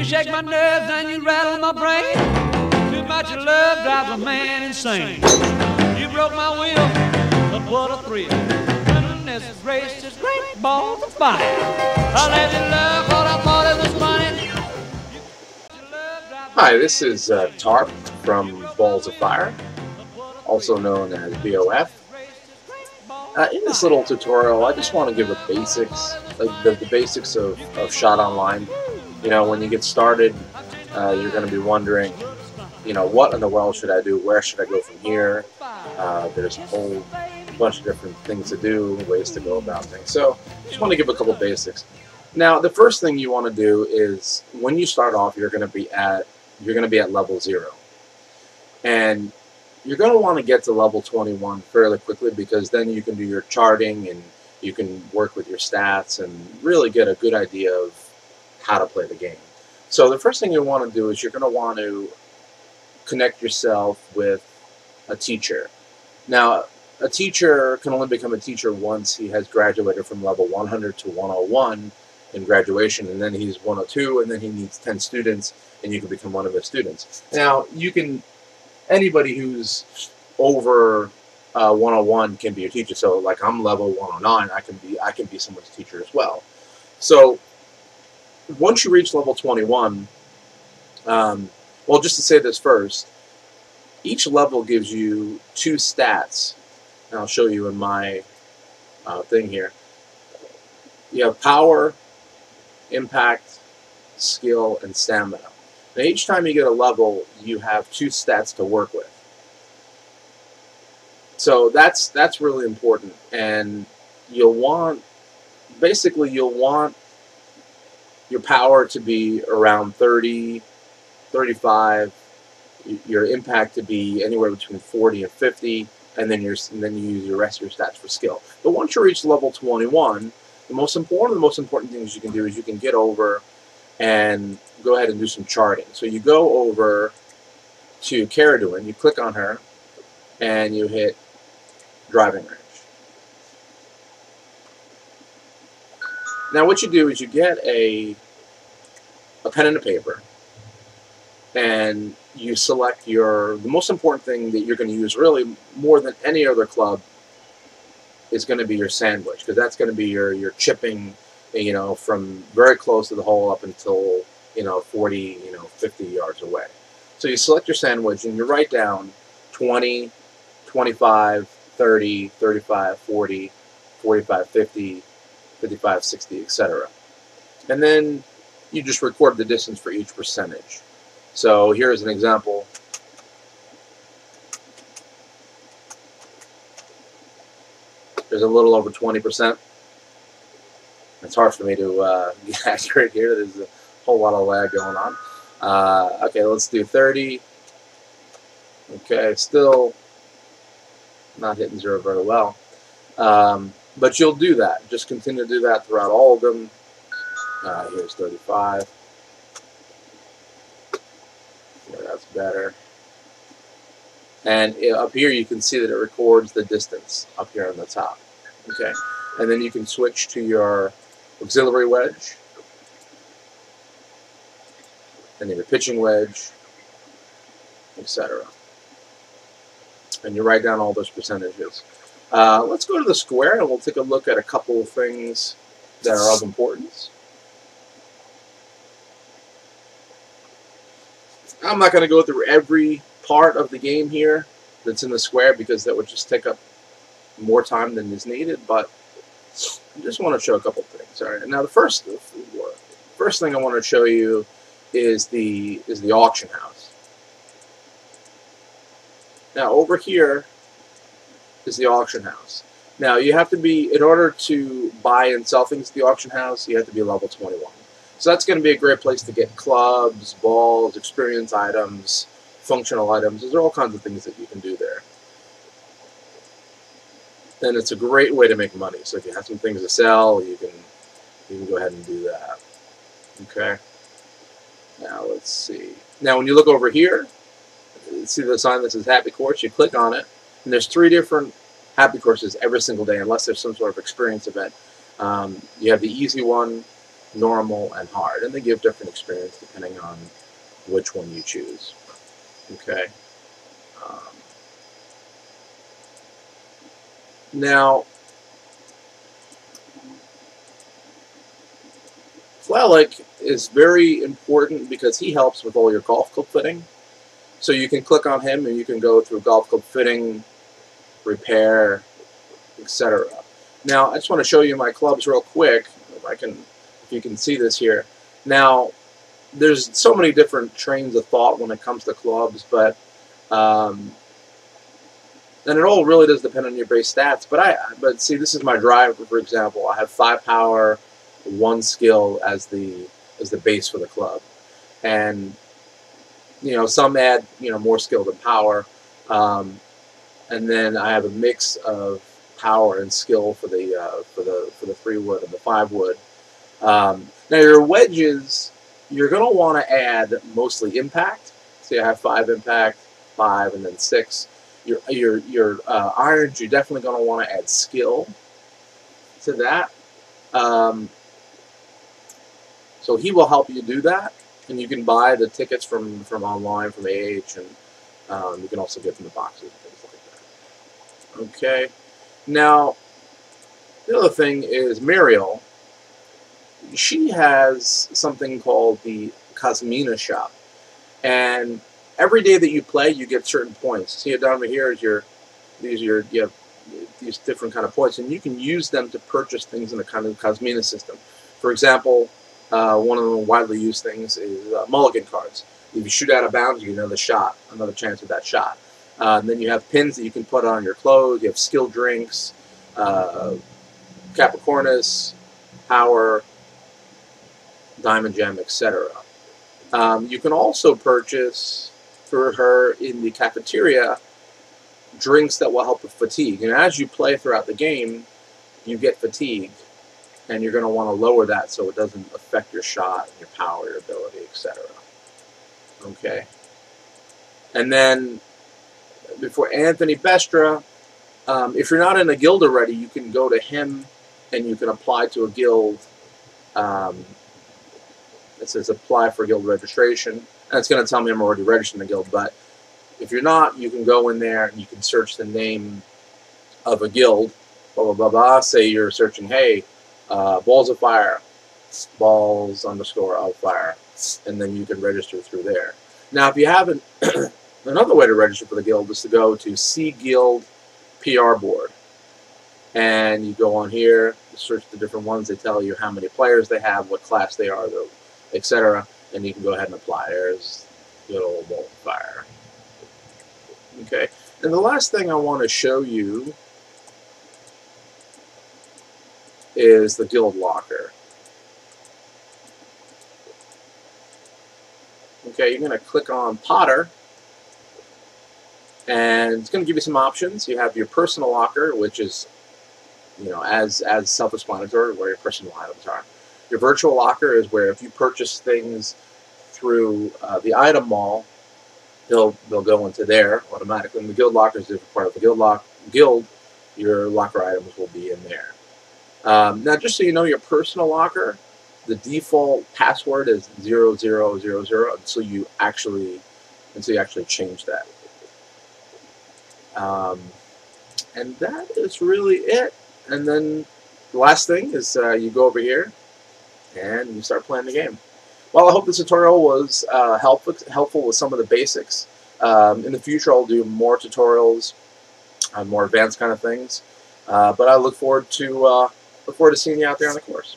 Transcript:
You shake my nerves and you rattle my brain. Too much of love drives a man insane. You broke my will, but what a thrill. Running this race, just great balls of fire. I let you love what I thought it was funny. Hi, this is Tarp from Balls of Fire, also known as BOF. In this little tutorial, I just want to give the basics, like the basics of shot online. You know, when you get started, you're going to be wondering, you know, what in the world should I do? Where should I go from here? There's a whole bunch of different things to do, ways to go about things. So, just want to give a couple basics. Now, the first thing you want to do is when you start off, you're going to be at level 0, and you're going to want to get to level 21 fairly quickly, because then you can do your charting and you can work with your stats and really get a good idea of how to play the game. So the first thing you want to do is you're going to want to connect yourself with a teacher. Now, a teacher can only become a teacher once he has graduated from level 100 to 101 in graduation, and then he's 102, and then he needs 10 students, and you can become one of his students. Now, anybody who's over 101 can be a teacher. So, like, I'm level 109, I can be someone's teacher as well. So, once you reach level 21, well, just to say this first, each level gives you 2 stats. And I'll show you in my thing here. You have power, impact, skill, and stamina. Now, each time you get a level, you have 2 stats to work with. So that's really important, and you'll want your power to be around 30, 35, your impact to be anywhere between 40 and 50, and then you use the rest of your stats for skill. But once you reach level 21, the most important things you can do is you can get over and go ahead and do some charting. So you go over to Caraduen, you click on her, and you hit driving range. Now what you do is you get a pen and a paper, and you select the most important thing that you're going to use, really more than any other club, is going to be your sandwich, because that's going to be your chipping, you know, from very close to the hole up until, you know, 40, 50 yards away. So you select your sandwich and you write down 20, 25, 30, 35, 40, 45, 50, 55, 60, etc. And then you just record the distance for each percentage. So here's an example. There's a little over 20%. It's hard for me to get accurate here. There's a whole lot of lag going on. Okay, let's do 30. Okay, still not hitting 0 very well. But you'll do that. Just continue to do that throughout all of them. Here's 35. Yeah, that's better. And up here you can see that it records the distance up here on the top. Okay, and then you can switch to your auxiliary wedge, and then your pitching wedge, etc. And you write down all those percentages. Let's go to the square, and we'll take a look at a couple of things that are of importance. I'm not going to go through every part of the game here that's in the square, because that would just take up more time than is needed, but I just want to show a couple things. All right. Now the first thing I want to show you is the auction house. Now over here is the auction house. Now you have to be, in order to buy and sell things at the auction house, you have to be level 21. So that's going to be a great place to get clubs, balls, experience items, functional items. There's all kinds of things that you can do there. And it's a great way to make money. So if you have some things to sell, you can go ahead and do that. Okay. Now let's see. Now when you look over here, see the sign that says Happy Course. You click on it, and there's 3 different Happy Courses every single day, unless there's some sort of experience event. You have the easy one, normal, and hard. And they give different experience depending on which one you choose. Okay. Um, Now, Flalic is very important because he helps with all your golf club fitting. So you can click on him and you can go through golf club fitting, repair, etc. Now, I just want to show you my clubs real quick. If you can see this here. Now, there's so many different trains of thought when it comes to clubs, but and it all really does depend on your base stats. But see, this is my driver, for example. I have 5 power, 1 skill as the base for the club, and some add more skill than power, and then I have a mix of power and skill for the 3 wood and the 5 wood. Now your wedges, you're going to want to add mostly impact. See, I have 5 impact, 5, and then 6. Your irons, you're definitely going to want to add skill to that. So he will help you do that, and you can buy the tickets from online from AH, and you can also get them in boxes and things like that. Okay. Now, the other thing is Muriel. She has something called the Cosmina shop, and every day that you play, you get certain points. See, down over here is you have these different kind of points, and you can use them to purchase things in the kind of Cosmina system. For example, one of the widely used things is mulligan cards. If you shoot out of bounds, you get another chance with that shot. And then you have pins that you can put on your clothes. You have skill drinks, Capricornus, power, diamond gem, etc. You can also purchase for her in the cafeteria drinks that will help with fatigue. And as you play throughout the game, you get fatigue, and you're going to want to lower that so it doesn't affect your shot, your power, your ability, etc. Okay. And then before Anthony Bestra, if you're not in a guild already, you can go to him and you can apply to a guild. It says apply for guild registration, and it's going to tell me I'm already registered in the guild. But if you're not, you can go in there and you can search the name of a guild, blah blah blah blah. Say you're searching, hey, Balls of Fire, balls _ of fire, and then you can register through there. Now, if you haven't, another way to register for the guild is to go to See Guild PR board, and you go on here, search the different ones. They tell you how many players they have, what class they are, etc. And you can go ahead and apply. There's good old Balls of Fire. Okay, and the last thing I want to show you is the guild locker. Okay, you're going to click on Potter, and it's going to give you some options. You have your personal locker, which is, as self-explanatory, where your personal items are. Your virtual locker is where if you purchase things through the item mall, they'll go into there automatically. And the guild lockers, if you're part of the guild, your locker items will be in there. Now, just so you know, your personal locker, the default password is 0000 until you actually change that. And that is really it. And then the last thing is you go over here and you start playing the game. Well, I hope this tutorial was helpful with some of the basics. In the future, I'll do more tutorials on more advanced kind of things. But I look forward to seeing you out there on the course.